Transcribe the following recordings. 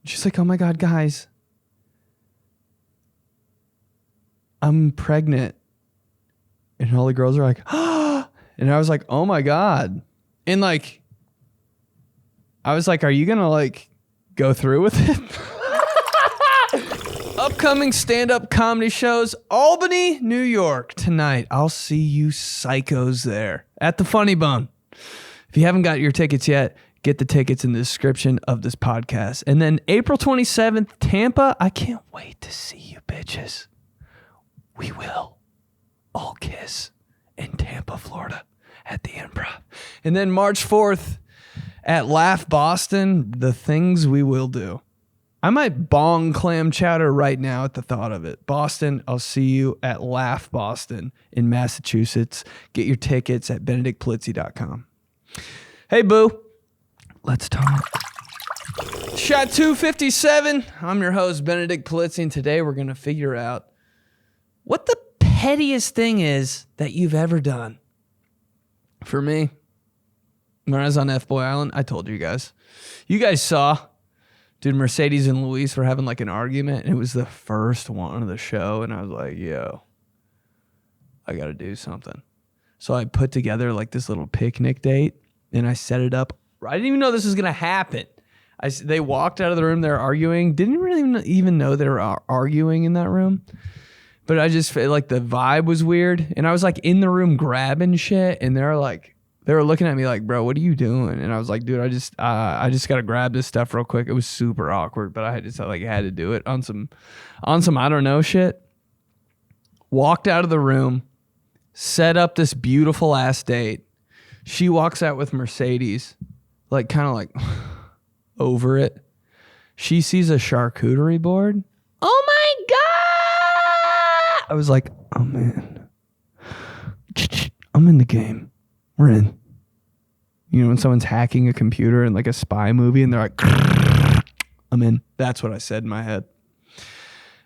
She's like, oh my God, guys, I'm pregnant. And all the girls are like, ah. And I was like, oh my God. And like, I was like, are you going to like go through with it? Upcoming stand-up comedy shows, Albany, New York tonight. I'll see you psychos there at the Funny Bone. If you haven't got your tickets yet, get the tickets in the description of this podcast. And then April 27th, Tampa. I can't wait to see you bitches. We will all kiss in Tampa, Florida at the Improv. And then March 4th at Laugh Boston, the things we will do. I might bong clam chowder right now at the thought of it. Boston, I'll see you at Laugh Boston in Massachusetts. Get your tickets at BenedictPolizzi.com. Hey, boo. Let's talk. Shot 257. I'm your host, Benedict Polizzi, and today we're going to figure out what the pettiest thing is that you've ever done. For me, when I was on F-Boy Island, I told you guys. You guys saw, dude, Mercedes and Luis were having like an argument, and it was the first one of the show, and I was like, yo, I got to do something. So I put together like this little picnic date, and I set it up. I didn't even know this was going to happen. They walked out of the room, they were arguing. Didn't really even know they were arguing in that room. But I just felt like the vibe was weird. And I was like in the room grabbing shit, and they were looking at me like, bro, what are you doing? And I was like, dude, I just got to grab this stuff real quick. It was super awkward, but I had to do it on some I don't know shit. Walked out of the room, set up this beautiful ass date. She walks out with Mercedes, like kind of like over it. She sees a charcuterie board. Oh my God! I was like, oh man, I'm in the game. We're in. You know, when someone's hacking a computer in like a spy movie and they're like, I'm in. That's what I said in my head.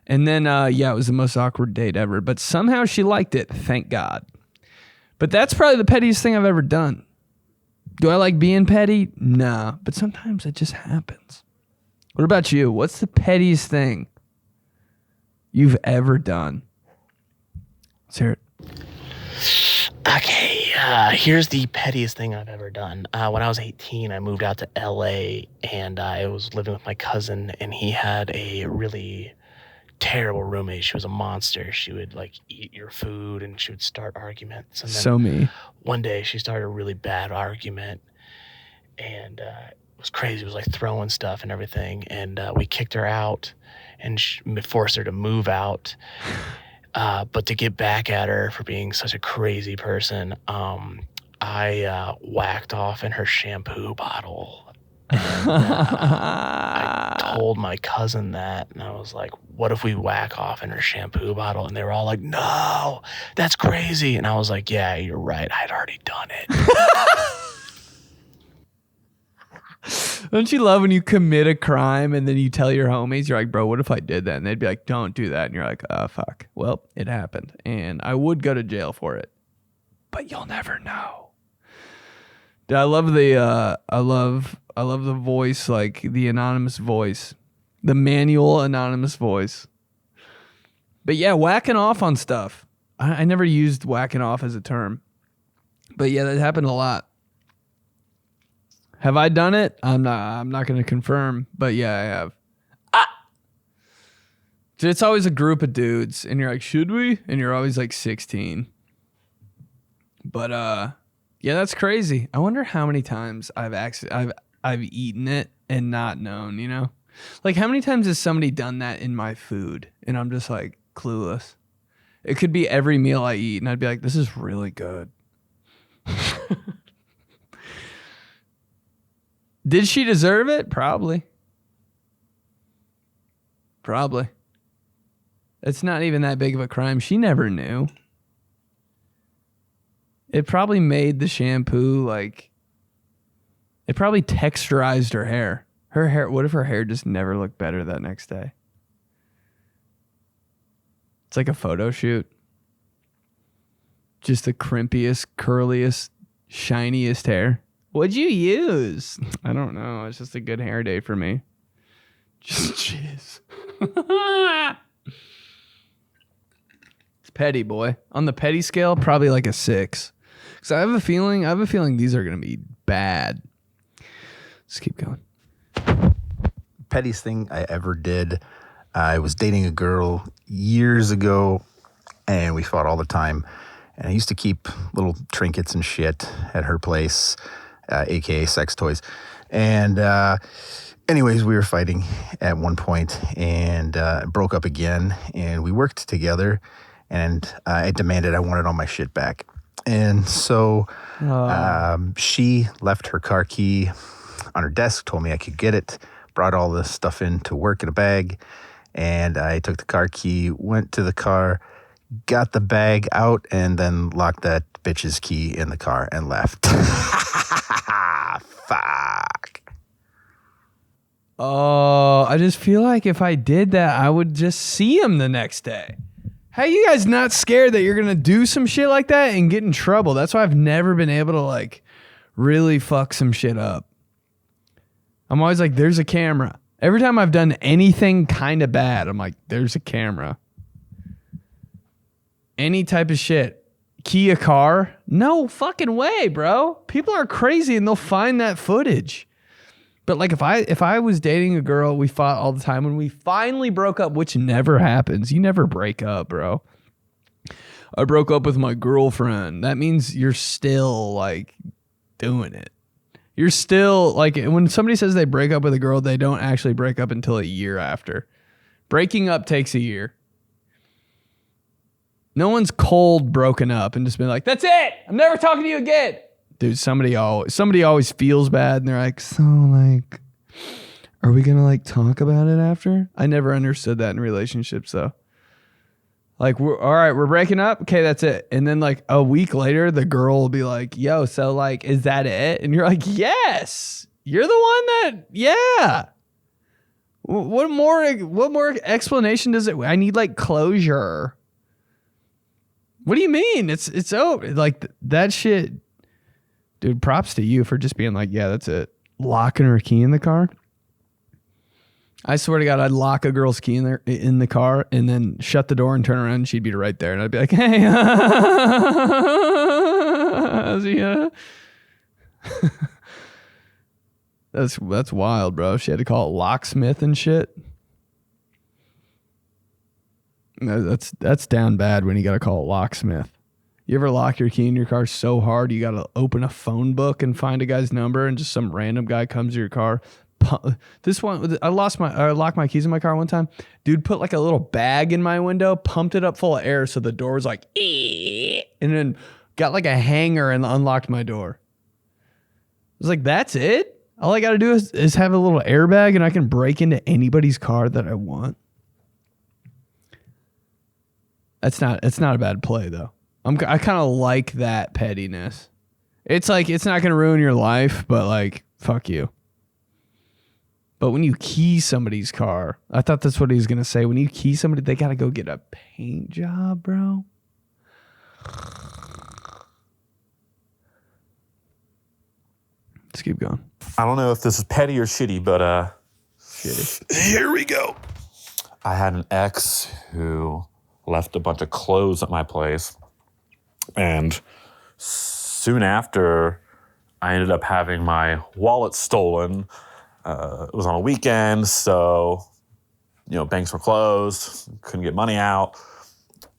And then, it was the most awkward date ever. But somehow she liked it. Thank God. But that's probably the pettiest thing I've ever done. Do I like being petty? Nah. But sometimes it just happens. What about you? What's the pettiest thing you've ever done? Let's hear it. Okay, here's the pettiest thing I've ever done. When I was 18, I moved out to LA, and I was living with my cousin, and he had a really terrible roommate. She was a monster. She would like eat your food, and she would start arguments. And then So me. One day she started a really bad argument, and it was crazy. It was like throwing stuff and everything, and we kicked her out and forced her to move out. But to get back at her for being such a crazy person, I whacked off in her shampoo bottle. And, I told my cousin that, and I was like, what if we whack off in her shampoo bottle? And they were all like, no, that's crazy. And I was like, yeah, you're right. I'd already done it. Don't you love when you commit a crime and then you tell your homies, you're like, bro, what if I did that? And they'd be like, don't do that. And you're like, oh, fuck. Well, it happened. And I would go to jail for it. But you'll never know. Dude, I love the voice, like the anonymous voice. The manual anonymous voice. But yeah, whacking off on stuff. I never used whacking off as a term. But yeah, that happened a lot. Have I done it? I'm not going to confirm, but yeah, I have. Dude, it's always a group of dudes, and you're like, should we? And you're always like 16. But yeah, that's crazy. I wonder how many times I've eaten it and not known, you know? Like how many times has somebody done that in my food and I'm just like clueless? It could be every meal I eat and I'd be like, this is really good. Did she deserve it? Probably. It's not even that big of a crime. She never knew. It probably made the shampoo like... It probably texturized her hair. Her hair... What if her hair just never looked better that next day? It's like a photo shoot. Just the crimpiest, curliest, shiniest hair. What'd you use? I don't know. It's just a good hair day for me. Just jizz. It's petty, boy. On the petty scale, probably like a 6. Because I have a feeling these are gonna be bad. Let's keep going. Pettiest thing I ever did. I was dating a girl years ago, and we fought all the time. And I used to keep little trinkets and shit at her place, aka sex toys. And anyways, we were fighting at one point and broke up again. And we worked together, and I demanded I wanted all my shit back. And so she left her car key on her desk, told me I could get it, brought all the stuff in to work in a bag, and I took the car key, went to the car, got the bag out, and then locked that bitch's key in the car and left. Fuck. Oh, I just feel like if I did that, I would just see him the next day. How you guys not scared that you're going to do some shit like that and get in trouble? That's why I've never been able to like really fuck some shit up. I'm always like, there's a camera. Every time I've done anything kind of bad, I'm like, there's a camera. Any type of shit. Key a car? No fucking way, bro. People are crazy and they'll find that footage. But like if I was dating a girl, we fought all the time. When we finally broke up, which never happens. You never break up, bro. I broke up with my girlfriend. That means you're still like doing it. You're still like, when somebody says they break up with a girl, they don't actually break up until a year after. Breaking up takes a year. No one's cold broken up and just been like, that's it. I'm never talking to you again. Dude, somebody always feels bad and they're like, so like, are we going to like talk about it after? I never understood that in relationships though. Like, all right, we're breaking up. Okay, that's it. And then like a week later, the girl will be like, yo, so like, is that it? And you're like, yes, you're the one that, yeah. What more explanation does it? I need like closure. What do you mean? It's over. Like that shit, dude, props to you for just being like, yeah, that's it. Locking her key in the car. I swear to God, I'd lock a girl's key in the car and then shut the door and turn around and she'd be right there. And I'd be like, hey, That's wild, bro. She had to call it locksmith and shit. That's down bad when you got to call it locksmith. You ever lock your key in your car so hard you got to open a phone book and find a guy's number and just some random guy comes to your car? This one, I locked my keys in my car one time. Dude put like a little bag in my window, pumped it up full of air so the door was like, and then got like a hanger and unlocked my door. I was like, that's it? All I got to do is have a little airbag and I can break into anybody's car that I want. It's not a bad play though. I kind of like that pettiness. It's like, it's not going to ruin your life, but like, fuck you. But when you key somebody's car, I thought that's what he was going to say. When you key somebody, they got to go get a paint job, bro. Let's keep going. I don't know if this is petty or shitty, but Shitty. here we go. I had an ex who left a bunch of clothes at my place. And soon after, I ended up having my wallet stolen. It was on a weekend, so, banks were closed, couldn't get money out.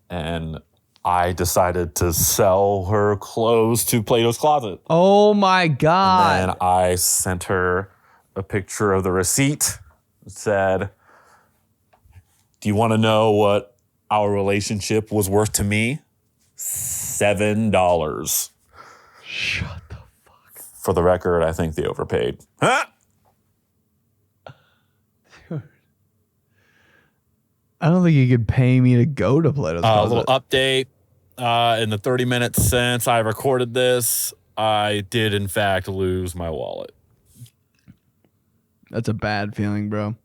And I decided to sell her clothes to Plato's Closet. Oh my God. And then I sent her a picture of the receipt. It said, do you want to know what our relationship was worth to me? $7. Shut the fuck. For the record, I think they overpaid. Huh? Dude. I don't think you could pay me to go to Plato's A Closet. little update. In the 30 minutes since I recorded this, I did in fact lose my wallet. That's a bad feeling, bro.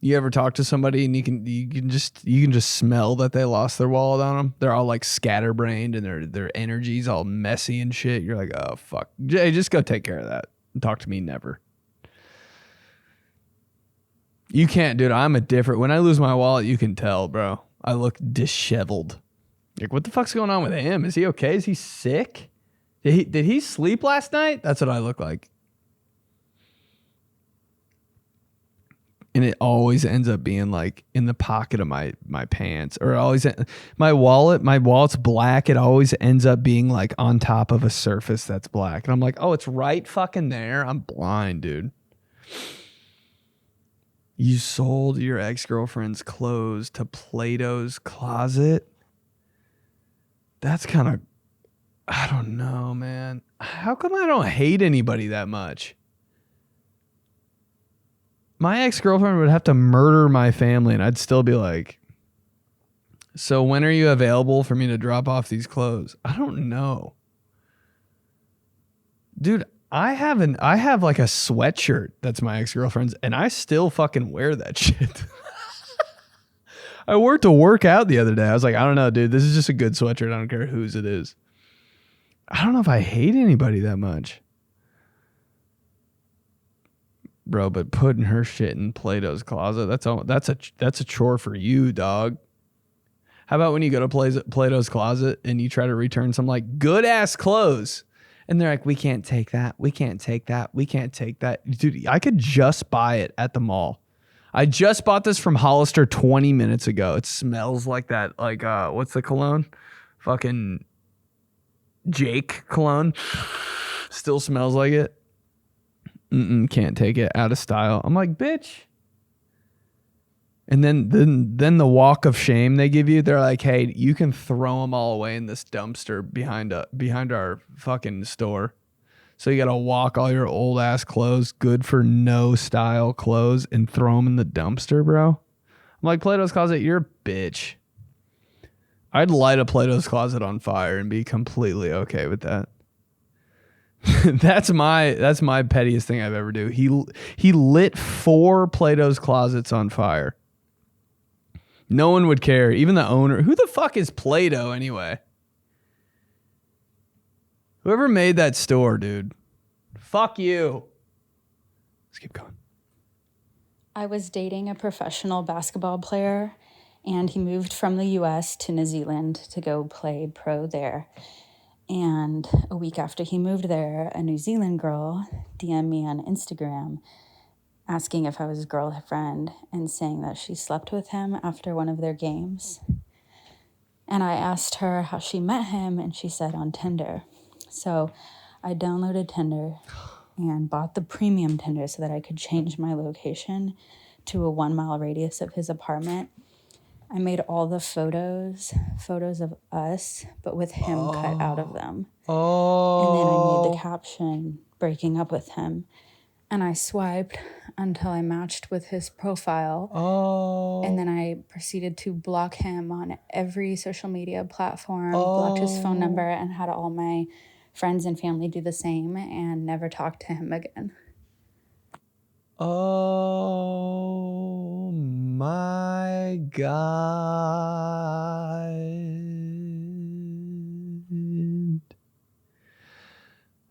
You ever talk to somebody and you can just smell that they lost their wallet on them? They're all like scatterbrained and their energy's all messy and shit. You're like, oh fuck, Jay, just go take care of that. Talk to me never. You can't, dude. I'm a different. When I lose my wallet, you can tell, bro. I look disheveled. Like, what the fuck's going on with him? Is he okay? Is he sick? Did he sleep last night? That's what I look like. And it always ends up being like in the pocket of my pants, or always my wallet's black. It always ends up being like on top of a surface that's black. And I'm like, oh, it's right fucking there. I'm blind, dude. You sold your ex-girlfriend's clothes to Plato's Closet? That's kind of, I don't know, man. How come I don't hate anybody that much? My ex-girlfriend would have to murder my family and I'd still be like, so when are you available for me to drop off these clothes? I don't know. Dude, I have like a sweatshirt that's my ex-girlfriend's and I still fucking wear that shit. I wore it to work out the other day. I was like, I don't know, dude. This is just a good sweatshirt. I don't care whose it is. I don't know if I hate anybody that much. Bro, but putting her shit in Plato's Closet, that's a chore for you, dog. How about when you go to Plato's Closet and you try to return some like good ass clothes? And they're like, we can't take that. We can't take that. We can't take that. Dude, I could just buy it at the mall. I just bought this from Hollister 20 minutes ago. It smells like that. Like, what's the cologne? Fucking Jake cologne. Still smells like it. Can't take it. Out of style. I'm like, bitch. And then the walk of shame they give you, they're like, hey, you can throw them all away in this dumpster behind our fucking store. So you got to walk all your old ass clothes, good for no style clothes, and throw them in the dumpster, bro. I'm like, Plato's Closet, you're a bitch. I'd light a Plato's Closet on fire and be completely okay with that. That's my pettiest thing I've ever do. He lit 4 Plato's Closets on fire. No one would care. Even the owner. Who the fuck is Plato anyway? Whoever made that store, dude. Fuck you. Let's keep going. I was dating a professional basketball player, and he moved from the US to New Zealand to go play pro there. And a week after he moved there, a New Zealand girl DM'd me on Instagram asking if I was his girlfriend and saying that she slept with him after one of their games. And I asked her how she met him, and she said on Tinder. So I downloaded Tinder and bought the premium Tinder so that I could change my location to a 1 mile radius of his apartment. I made all the photos of us, but with him cut out of them. And then I made the caption, breaking up with him. And I swiped until I matched with his profile. And then I proceeded to block him on every social media platform, blocked his phone number, and had all my friends and family do the same and never talk to him again. Oh my God.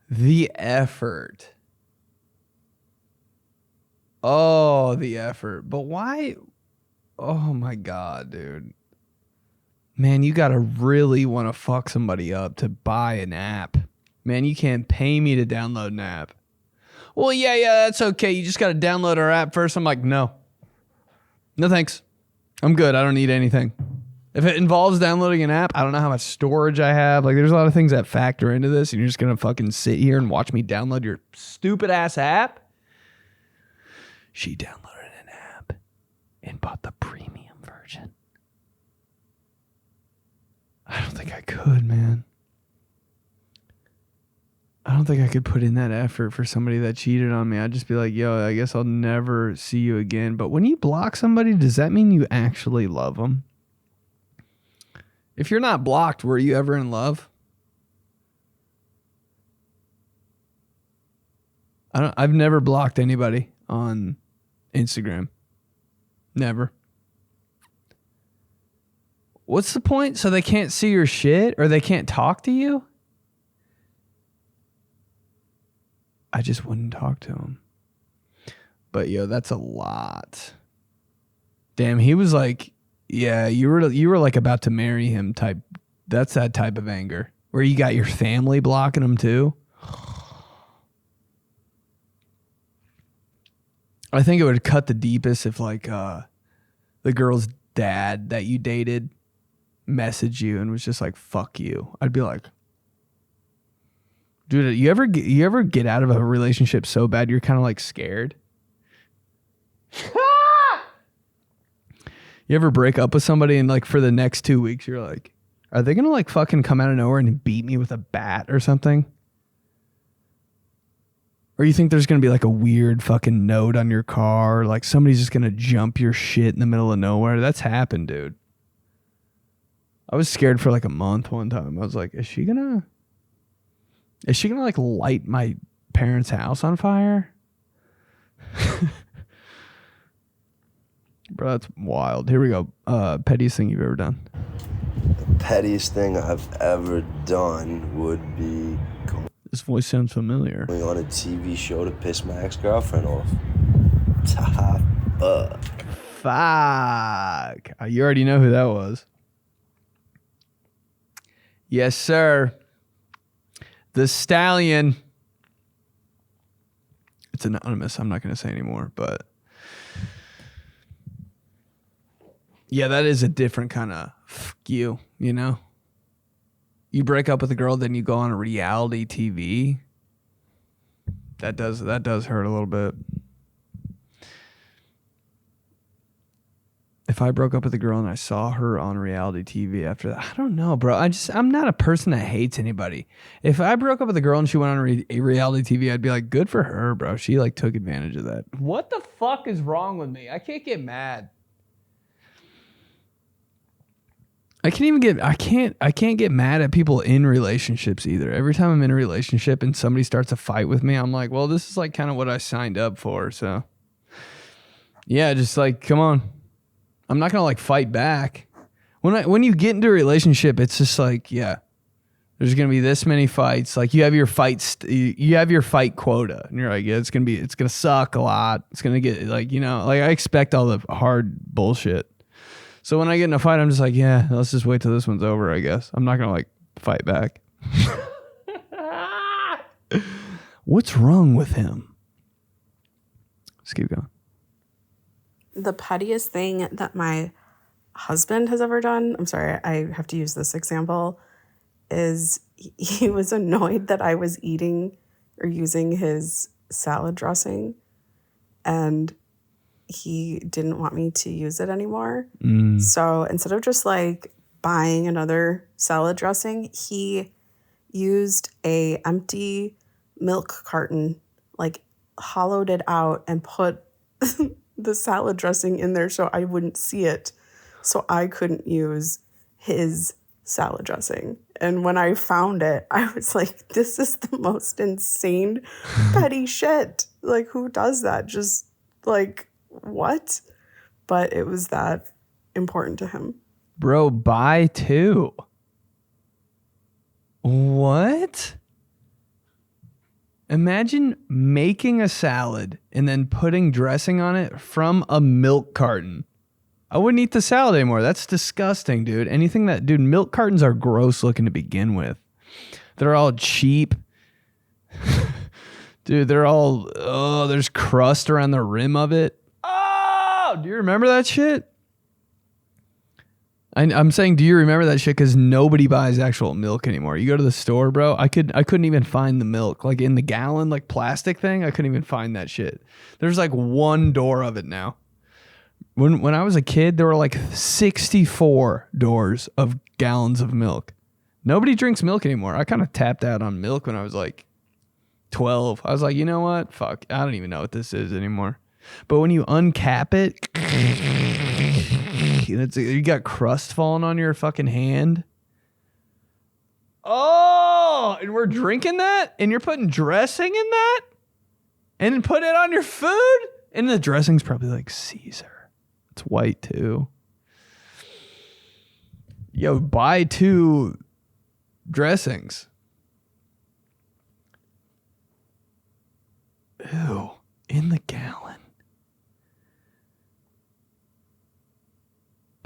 The effort. Oh, the effort. But why? Oh my God, dude. Man, you got to really want to fuck somebody up to buy an app. Man, you can't pay me to download an app. Well, yeah, that's okay. You just got to download our app first. I'm like, no. No, thanks. I'm good. I don't need anything. If it involves downloading an app, I don't know how much storage I have. Like, there's a lot of things that factor into this, and you're just going to fucking sit here and watch me download your stupid ass app? She downloaded an app and bought the premium version. I don't think I could, man. I don't think I could put in that effort for somebody that cheated on me. I'd just be like, yo, I guess I'll never see you again. But when you block somebody, does that mean you actually love them? If you're not blocked, were you ever in love? I've never blocked anybody on Instagram. Never. What's the point? So they can't see your shit or they can't talk to you? I just wouldn't talk to them. But yo, that's a lot. Damn, he was like, yeah, you were like about to marry him type. That's that type of anger where you got your family blocking him too. I think it would cut the deepest if like the girl's dad that you dated messaged you and was just like, fuck you. I'd be like, dude, you ever get out of a relationship so bad you're kind of like scared? You ever break up with somebody and like for the next 2 weeks you're like, are they gonna like fucking come out of nowhere and beat me with a bat or something? Or you think there's gonna be like a weird fucking note on your car, or like somebody's just gonna jump your shit in the middle of nowhere? That's happened, dude. I was scared for like a month one time. I was like, is she gonna like light my parents' house on fire? Bro, that's wild. Here we go. Pettiest thing you've ever done. The pettiest thing I've ever done would be This voice sounds familiar. going on a TV show to piss my ex-girlfriend off. Fuck. You already know who that was. Yes, sir. The Stallion. It's anonymous. I'm not going to say anymore, but yeah, that is a different kind of fuck you, you know? You break up with a girl, then you go on a reality TV. That does hurt a little bit. If I broke up with a girl and I saw her on reality TV after that, I don't know, bro. I'm not a person that hates anybody. If I broke up with a girl and she went on a reality TV, I'd be like, good for her, bro. She like took advantage of that. What the fuck is wrong with me? I can't get mad. I can't get mad at people in relationships either. Every time I'm in a relationship and somebody starts a fight with me, I'm like, well, this is like kind of what I signed up for. So yeah, just like, come on. I'm not going to like fight back. When you get into a relationship, it's just like, yeah, there's going to be this many fights. Like you have your you have your fight quota and you're like, yeah, it's going to suck a lot. It's going to get like, you know, like I expect all the hard bullshit. So when I get in a fight, I'm just like, yeah, let's just wait till this one's over, I guess. I'm not going to like fight back. What's wrong with him? Let's keep going. The pettiest thing that my husband has ever done, I'm sorry, I have to use this example, is he was annoyed that I was eating or using his salad dressing, and he didn't want me to use it anymore. So instead of just like buying another salad dressing, he used a empty milk carton, like hollowed it out and put the salad dressing in there so I wouldn't see it, so I couldn't use his salad dressing. And when I found it, I was like, this is the most insane petty shit. Like, who does that? Just like, what? But it was that important to him. Bro, buy two. What? Imagine making a salad and then putting dressing on it from a milk carton. I wouldn't eat the salad anymore. That's disgusting, dude. Dude, milk cartons are gross looking to begin with. They're all cheap. Dude, there's crust around the rim of it. Oh, do you remember that shit? I'm saying, do you remember that shit? Because nobody buys actual milk anymore. You go to the store, bro. I couldn't even find the milk, like in the gallon, like plastic thing. I couldn't even find that shit. There's like one door of it now. When I was a kid, there were like 64 doors of gallons of milk. Nobody drinks milk anymore. I kind of tapped out on milk when I was like 12. I was like, you know what? Fuck, I don't even know what this is anymore. But when you uncap it, you got crust falling on your fucking hand. Oh, and we're drinking that? And you're putting dressing in that? And then put it on your food? And the dressing's probably like Caesar. It's white too. Yo, buy two dressings. Ew, in the gallon.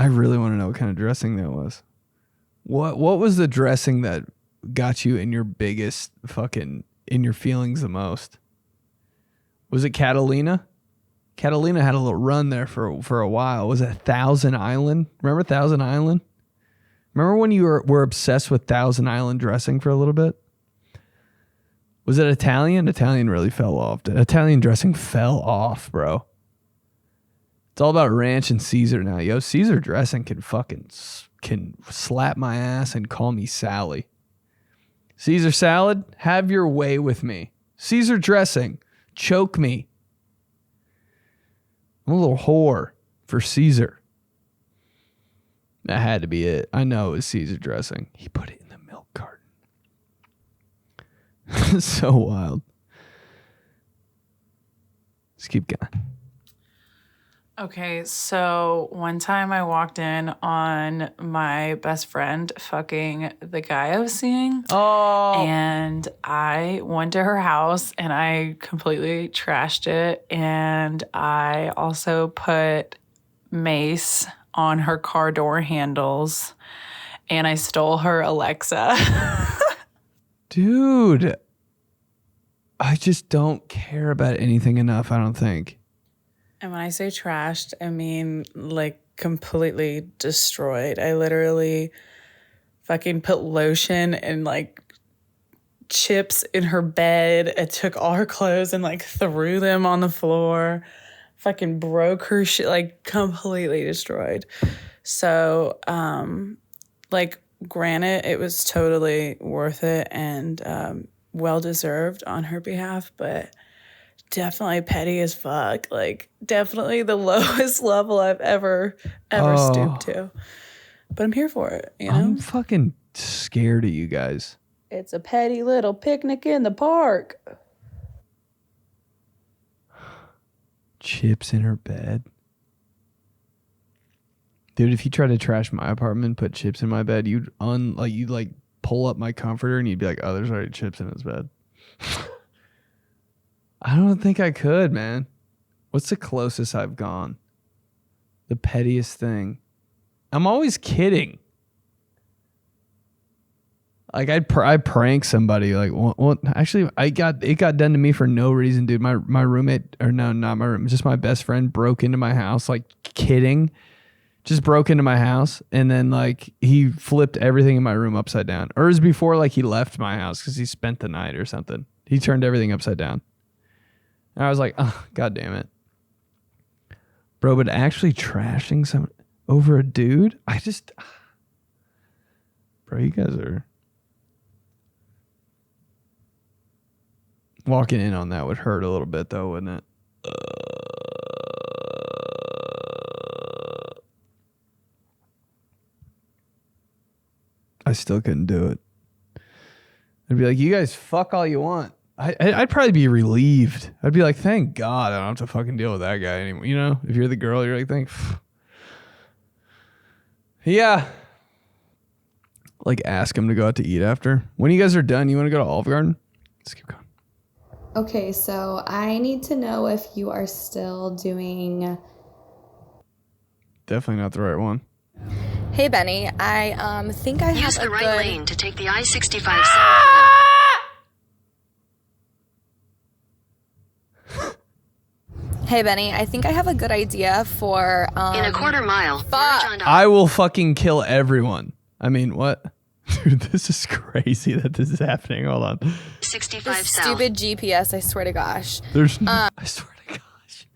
really want to know what kind of dressing that was. What was the dressing that got you in your biggest fucking, in your feelings the most? Was it Catalina? Catalina had a little run there for a while. Was it Thousand Island? Remember Thousand Island? Remember when you were obsessed with Thousand Island dressing for a little bit? Was it Italian? Italian really fell off. Italian dressing fell off, bro. It's all about ranch and Caesar now. Yo, Caesar dressing can slap my ass and call me Sally. Caesar salad, have your way with me. Caesar dressing, choke me. I'm a little whore for Caesar. That had to be it. I know it was Caesar dressing. He put it in the milk carton. So wild. Let's keep going. Okay, so one time I walked in on my best friend fucking the guy I was seeing. Oh. And I went to her house and I completely trashed it. And I also put mace on her car door handles. And I stole her Alexa. Dude. I just don't care about anything enough, I don't think. And when I say trashed, I mean like completely destroyed. I literally fucking put lotion and like chips in her bed. I took all her clothes and like threw them on the floor. Fucking broke her shit, like completely destroyed. So, like, granted, it was totally worth it and well deserved on her behalf, but definitely petty as fuck. Like, definitely the lowest level I've ever stooped to. But I'm here for it, you know? I'm fucking scared of you guys. It's a petty little picnic in the park. Chips in her bed. Dude, if you try to trash my apartment, put chips in my bed, you'd pull up my comforter and you'd be like, oh, there's already chips in his bed. I don't think I could, man. What's the closest I've gone? The pettiest thing. I'm always kidding. Like I'd prank somebody. Like, well, actually, it got done to me for no reason, dude. My roommate, or no, not my roommate, just my best friend broke into my house. Like, kidding, just broke into my house, and then like he flipped everything in my room upside down. Or it was before like he left my house because he spent the night or something. He turned everything upside down. And I was like, oh, God damn it. Bro, but actually trashing someone over a dude? Bro, you guys are... Walking in on that would hurt a little bit, though, wouldn't it? I still couldn't do it. I'd be like, you guys fuck all you want. I'd probably be relieved. I'd be like, thank God I don't have to fucking deal with that guy anymore. You know, if you're the girl, you're like, thank. Yeah. Like, ask him to go out to eat after. When you guys are done, you want to go to Olive Garden? Let's keep going. Okay, so I need to know if you are still doing... Definitely not the right one. Hey, Benny. I think I have Use the right lane to take the I-65 southbound. Hey, Benny. I think I have a good idea for... In a quarter mile. I will fucking kill everyone. I mean, what? Dude, this is crazy that this is happening. Hold on. 65 this south. Stupid GPS, I swear to gosh. There's I swear to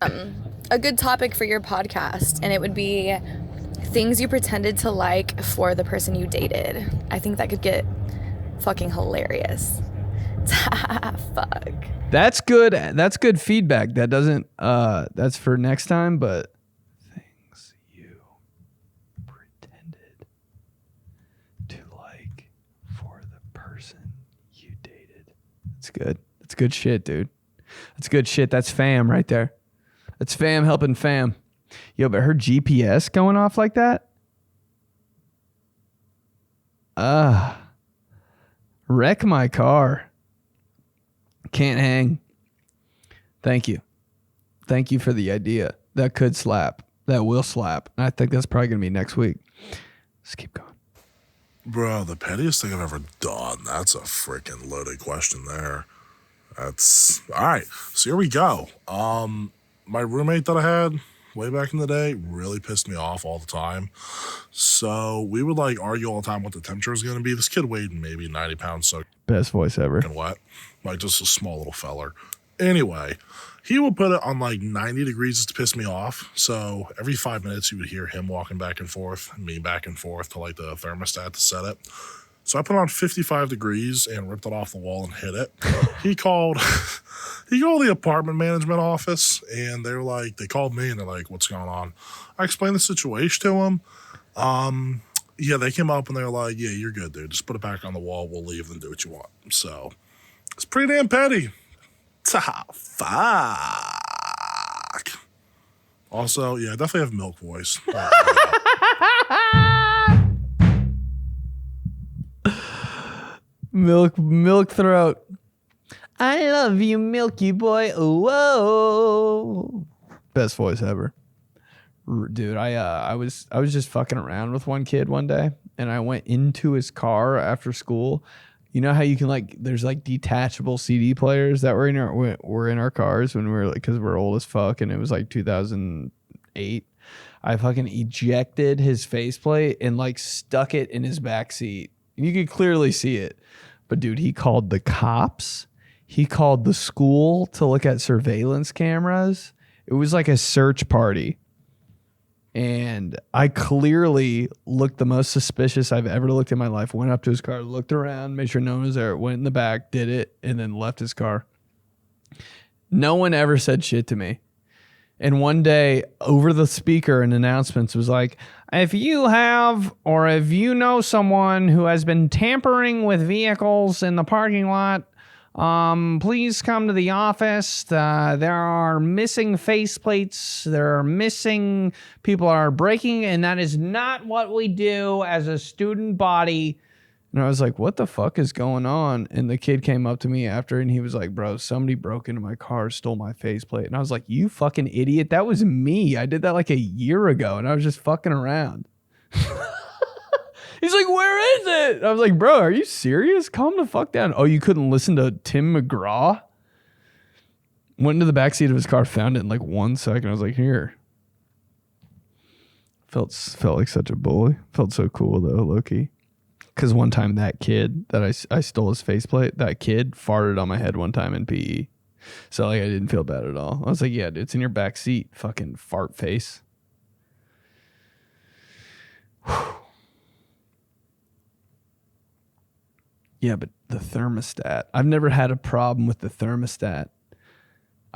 gosh. A good topic for your podcast, and it would be things you pretended to like for the person you dated. I think that could get fucking hilarious. Fuck. That's good. That's good feedback. That doesn't that's for next time, but things you pretended to like for the person you dated. That's good. That's good shit, dude. That's good shit. That's fam right there. That's fam helping fam. Yo, but her GPS going off like that? Wreck my car. Can't hang. Thank you. Thank you for the idea. That could slap. that will slap. And I think that's probably going to be next week. Let's keep going. Bro, the pettiest thing I've ever done. That's a freaking loaded question there. That's all right. So here we go. My roommate that I had way back in the day really pissed me off all the time. So we would like argue all the time what the temperature was going to be. This kid weighed maybe 90 pounds, so Best voice ever. wet, like just a small little feller. Anyway, he would put it on like 90 degrees just to piss me off. So every 5 minutes you would hear him walking back and forth, me back and forth to like the thermostat to set it. So I put it on 55 degrees and ripped it off the wall and hit it. He called the apartment management office, and they called me and they're like, what's going on? I explained the situation to him. Yeah, they came up and they're like, yeah, you're good, dude. Just put it back on the wall. We'll leave and do what you want. So it's pretty damn petty. Fuck. Also, yeah, I definitely have milk voice. Milk throat. I love you, Milky Boy. Whoa. Best voice ever. Dude, I was just fucking around with one kid one day, and I went into his car after school. You know how you can there's detachable CD players that were in our cars when we were because we're old as fuck, and it was 2008. I fucking ejected his faceplate and stuck it in his back seat. You could clearly see it. But dude, he called the cops. He called the school to look at surveillance cameras. It was like a search party. And I clearly looked the most suspicious I've ever looked in my life. Went up to his car, looked around, made sure no one was there, went in the back, did it, and then left his car. No one ever said shit to me. And one day, over the speaker and announcements was like, if you have or if you know someone who has been tampering with vehicles in the parking lot, please come to the office. There are missing faceplates. There are missing, people are breaking, and that is not what we do as a student body. And I was like, what the fuck is going on? And the kid came up to me after and he was like, bro, somebody broke into my car, stole my faceplate. And I was like, you fucking idiot. That was me. I did that a year ago and I was just fucking around. He's like, where is it? I was like, bro, are you serious? Calm the fuck down. Oh, you couldn't listen to Tim McGraw? Went into the backseat of his car, found it in 1 second. I was like, here. Felt like such a bully. Felt so cool though, low-key. Because one time that kid that I stole his faceplate, that kid farted on my head one time in PE. So I didn't feel bad at all. I was like, yeah, dude, it's in your back seat, fucking fart face. Whew. Yeah, but the thermostat. I've never had a problem with the thermostat.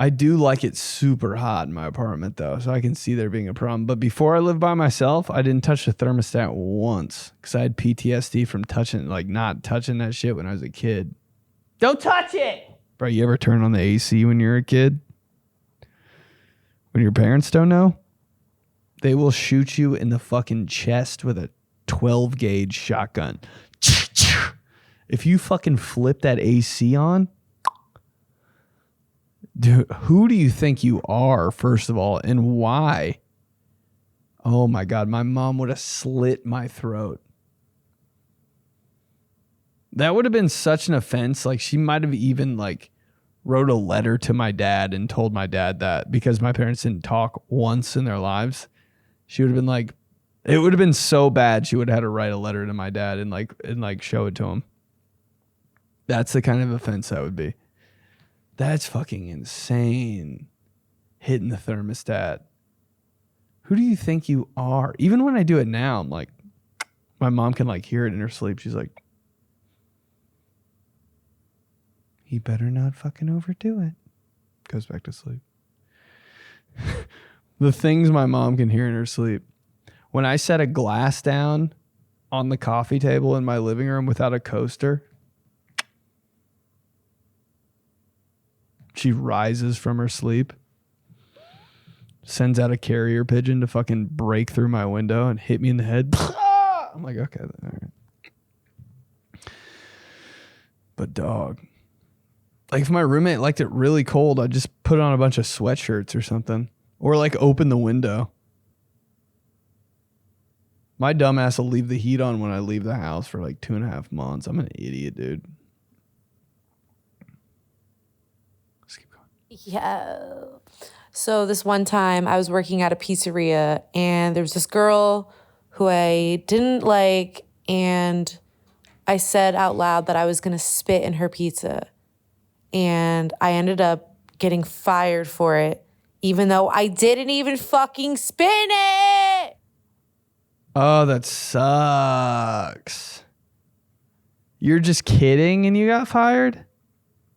I do like it super hot in my apartment, though, so I can see there being a problem. But before I lived by myself, I didn't touch the thermostat once because I had PTSD from not touching that shit when I was a kid. Don't touch it! Bro, you ever turn on the AC when you're a kid? When your parents don't know? They will shoot you in the fucking chest with a 12-gauge shotgun. If you fucking flip that AC on... Dude, who do you think you are, first of all, and why? Oh my God, my mom would have slit my throat. That would have been such an offense. She might have even wrote a letter to my dad and told my dad that because my parents didn't talk once in their lives. She would have been it would have been so bad. She would have had to write a letter to my dad and show it to him. That's the kind of offense that would be. That's fucking insane. Hitting the thermostat. Who do you think you are? Even when I do it now, I'm like, my mom can hear it in her sleep. She's like, he better not fucking overdo it. Goes back to sleep. The things my mom can hear in her sleep. When I set a glass down on the coffee table in my living room without a coaster, she rises from her sleep, sends out a carrier pigeon to fucking break through my window and hit me in the head. I'm like, okay. All right. But dog, if my roommate liked it really cold, I'd just put on a bunch of sweatshirts or something. Or open the window. My dumbass will leave the heat on when I leave the house for like 2.5 months. I'm an idiot, dude. Let's keep going. Yeah. So this one time I was working at a pizzeria and there was this girl who I didn't like, and I said out loud that I was going to spit in her pizza. And I ended up getting fired for it, even though I didn't even fucking spit in it. Oh, that sucks. You're just kidding and you got fired?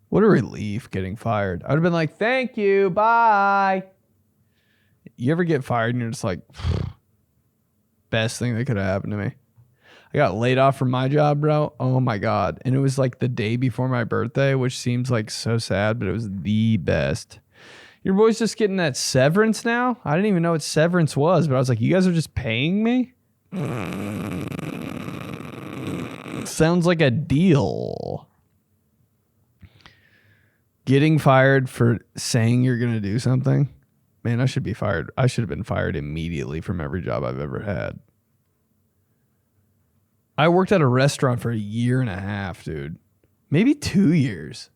What a relief getting fired. I would have been like, thank you, bye. You ever get fired and you're just like, best thing that could have happened to me. I got laid off from my job, bro. Oh my God. And it was like the day before my birthday, which seems like so sad, but it was the best. Your boy's just getting that severance now? I didn't even know what severance was, but I was like, you guys are just paying me? Sounds like a deal. Getting fired for saying you're going to do something? Man, I should be fired. I should have been fired immediately from every job I've ever had. I worked at a restaurant for 1.5 years, dude. Maybe 2 years.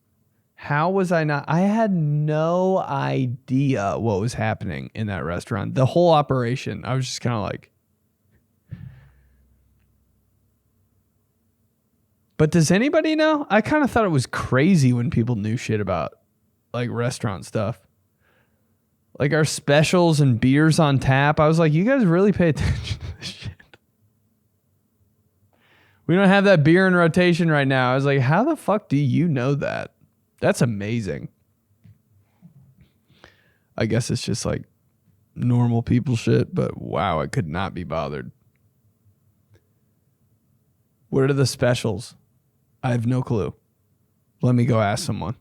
How was I not? I had no idea what was happening in that restaurant. The whole operation, I was just kind of like. But does anybody know? I kind of thought it was crazy when people knew shit about like restaurant stuff. Like our specials and beers on tap. I was like, you guys really pay attention to this shit. We don't have that beer in rotation right now. I was like, how the fuck do you know that? That's amazing. I guess it's just like normal people shit, but wow, I could not be bothered. What are the specials? I have no clue. Let me go ask someone.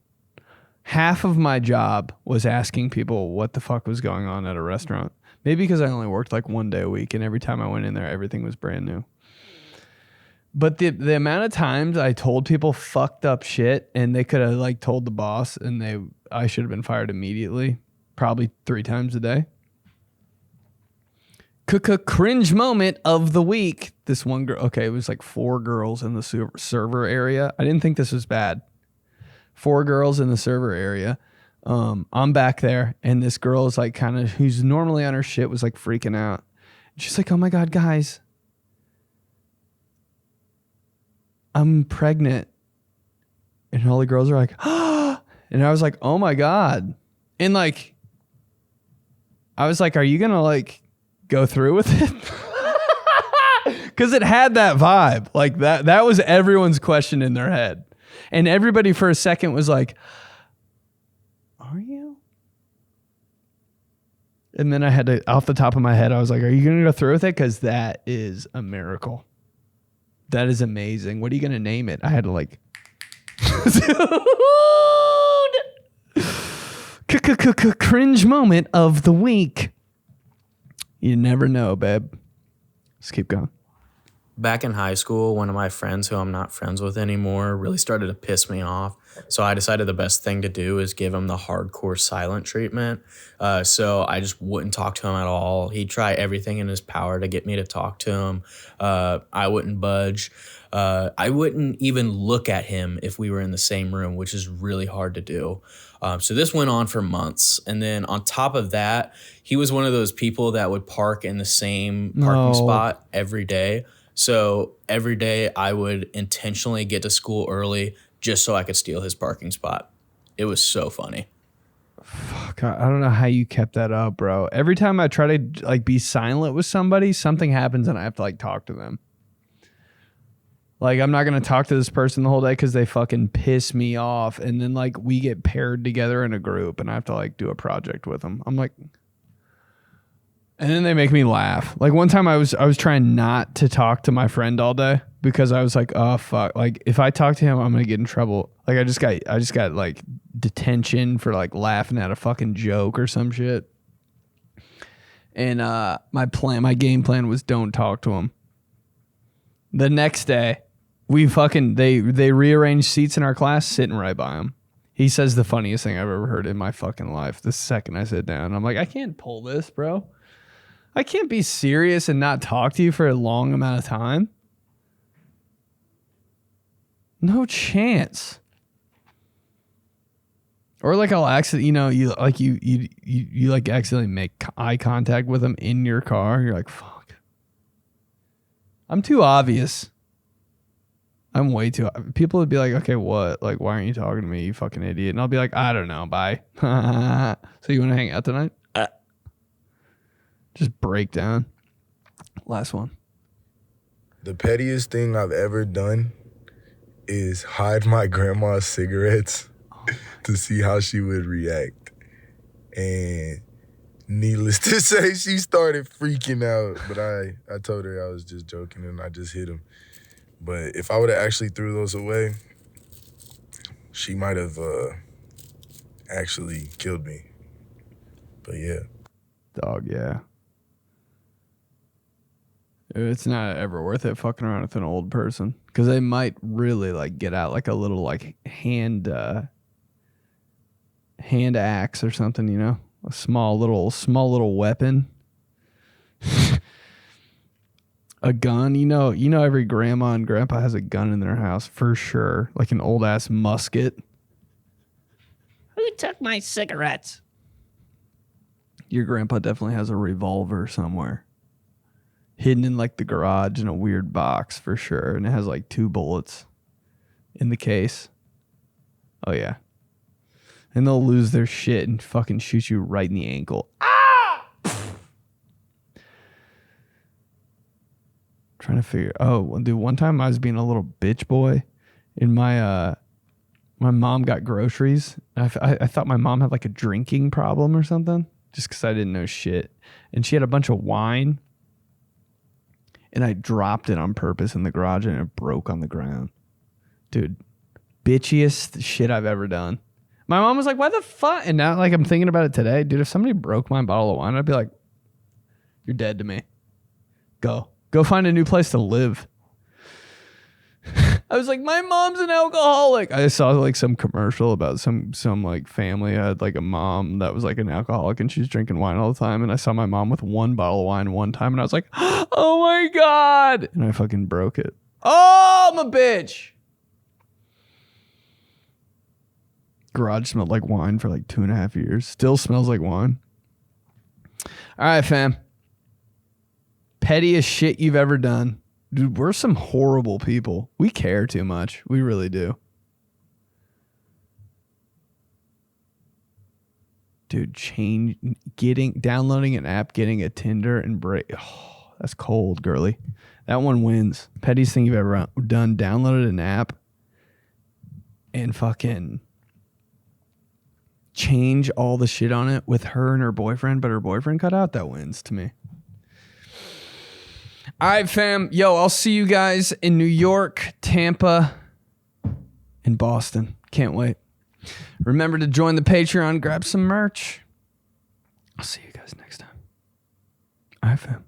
Half of my job was asking people what the fuck was going on at a restaurant. Maybe because I only worked like 1 day a week, and every time I went in there, everything was brand new. But the amount of times I told people fucked up shit and they could have like told the boss and I should have been fired immediately, probably 3 times a day. Cringe moment of the week. This one girl, okay, it was like 4 girls in the server area. I didn't think this was bad. 4 girls in the server area. I'm back there and this girl is like kind of, who's normally on her shit, was like freaking out. She's like, oh my God, guys, I'm pregnant. And all the girls are like, ah. And I was like, oh my God. And like, I was like, are you going to like go through with it? Because it had that vibe. Like that was everyone's question in their head. And everybody for a second was like, are you? And then I had to, off the top of my head, I was like, are you going to go through with it? Because that is a miracle. That is amazing. What are you going to name it? I had to like... Cringe moment of the week. You never know, babe. Let's keep going. Back in high school, one of my friends who I'm not friends with anymore really started to piss me off. So I decided the best thing to do is give him the hardcore silent treatment. So I just wouldn't talk to him at all. He'd try everything in his power to get me to talk to him. I wouldn't budge. I wouldn't even look at him if we were in the same room, which is really hard to do. So this went on for months. And then on top of that, he was one of those people that would park in the same parking spot every day. So every day I would intentionally get to school early just so I could steal his parking spot. It was so funny. Fuck, I don't know how you kept that up, bro. Every time I try to like be silent with somebody, something happens and I have to like talk to them. Like, I'm not going to talk to this person the whole day because they fucking piss me off. And then like we get paired together in a group and I have to like do a project with them. I'm like... And then they make me laugh. Like one time I was trying not to talk to my friend all day because I was like, oh fuck. Like if I talk to him, I'm gonna get in trouble. Like I just got like detention for like laughing at a fucking joke or some shit. And my game plan was don't talk to him. The next day, they rearranged seats in our class, sitting right by him. He says the funniest thing I've ever heard in my fucking life. The second I sit down, I'm like, I can't pull this, bro. I can't be serious and not talk to you for a long amount of time. No chance. Or like I'll accidentally, you like accidentally make eye contact with them in your car. You're like, fuck. I'm too obvious. I'm way too. People would be like, okay, what? Like, why aren't you talking to me, you fucking idiot? And I'll be like, I don't know. Bye. So you want to hang out tonight? Just break down. Last one. The pettiest thing I've ever done is hide my grandma's cigarettes to see how she would react. And needless to say, she started freaking out. But I told her I was just joking and I just hit him. But if I would have actually threw those away, she might have actually killed me. But yeah. Dog, yeah. It's not ever worth it fucking around with an old person. Because they might really like get out like a little like hand axe or something, a small little weapon. A gun, every grandma and grandpa has a gun in their house for sure, like an old ass musket. Who took my cigarettes? Your grandpa definitely has a revolver somewhere, hidden in like the garage in a weird box for sure, and it has like 2 bullets in the case. Oh yeah. And they'll lose their shit and fucking shoot you right in the ankle. Trying to figure. Oh, dude, one time I was being a little bitch boy, and my mom got groceries. I thought my mom had like a drinking problem or something, just because I didn't know shit. And she had a bunch of wine, and I dropped it on purpose in the garage, and it broke on the ground. Dude, bitchiest shit I've ever done. My mom was like, "Why the fuck?" And now, like, I'm thinking about it today, dude. If somebody broke my bottle of wine, I'd be like, "You're dead to me. Go find a new place to live." I was like, my mom's an alcoholic. I saw like some commercial about some like family had like a mom that was like an alcoholic and she's drinking wine all the time. And I saw my mom with 1 bottle of wine one time and I was like, oh my God. And I fucking broke it. Oh, I'm a bitch. Garage smelled like wine for like 2.5 years. Still smells like wine. All right, fam. Pettiest shit you've ever done. Dude, we're some horrible people. We care too much. We really do. Dude, downloading an app, getting a Tinder and break. Oh, that's cold, girly. That one wins. Pettiest thing you've ever done. Downloaded an app and fucking change all the shit on it with her and her boyfriend, but her boyfriend cut out. That wins to me. All right, fam. Yo, I'll see you guys in New York, Tampa, and Boston. Can't wait. Remember to join the Patreon, grab some merch. I'll see you guys next time. All right, fam.